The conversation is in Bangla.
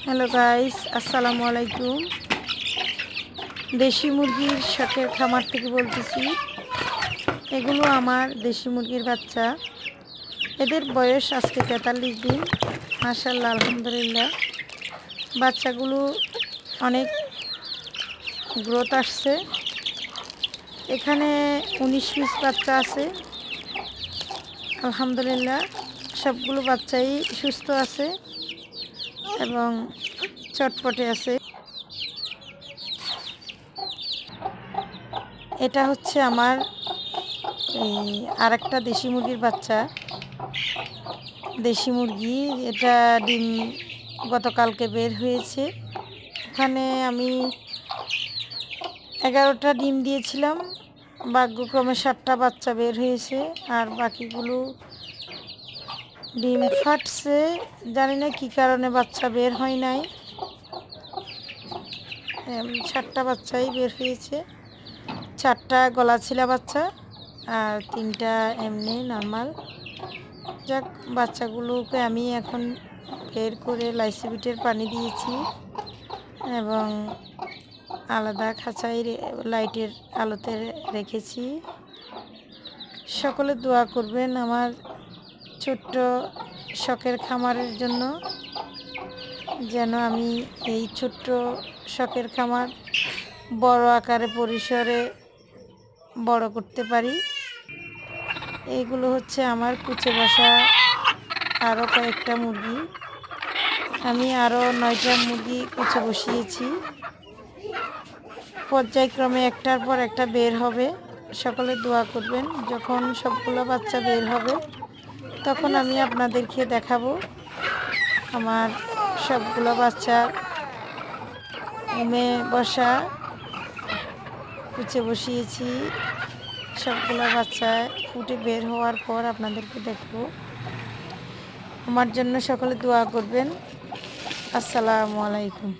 হ্যালো গাইস, আসসালামু আলাইকুম। দেশি মুরগির শখের খামার থেকে বলতেছি। এগুলো আমার দেশি মুরগির বাচ্চা। এদের বয়স আজকে 43 দিন। মাশাআল্লাহ, আলহামদুলিল্লাহ। বাচ্চাগুলো অনেক গ্রোথ আসছে। এখানে 19 পিস বাচ্চা আছে। আলহামদুলিল্লাহ, সবগুলো বাচ্চাই সুস্থ আছে এবং চটপটে আছে। এটা হচ্ছে আমার আরেকটা দেশি মুরগির বাচ্চা। দেশি মুরগি এটা ডিম গতকালকে বের হয়েছে। ওখানে আমি 11টা ডিম দিয়েছিলাম, ভাগ্যক্রমে 7টা বাচ্চা বের হয়েছে, আর বাকিগুলো ডিম ফাটছে। জানি না কী কারণে বাচ্চা বের হয় নাই। 7টা বাচ্চাই বের হয়েছে। 4টা গলাছিলা বাচ্চা আর 3টা এমনি নর্মাল। যাক, বাচ্চাগুলোকে আমি এখন বের করে লাইসিবিটের পানি দিয়েছি এবং আলাদা খাঁচায় লাইটের আলোতে রেখেছি। সকলে দোয়া করবেন আমার ছোট্ট শখের খামারের জন্য, যেন আমি এই ছোট্ট শখের খামার বড় আকারে পরিসরে বড় করতে পারি। এইগুলো হচ্ছে আমার কুচে বসা আরও কয়েকটা মুরগি। আমি আরও 9টা মুরগি কুচে বসিয়েছি। পর্যায়ক্রমে একটার পর একটা বের হবে। সকলে দোয়া করবেন। যখন সবগুলো বাচ্চা বের হবে তখন আমি আপনাদেরকে দেখাবো আমার সবগুলো বাচ্চা উমে বসা কুচে বসিয়েছি। সবগুলো বাচ্চা ফুটে বের হওয়ার পর আপনাদেরকে দেখবো। আমার জন্য সকলে দোয়া করবেন। আসসালামু আলাইকুম।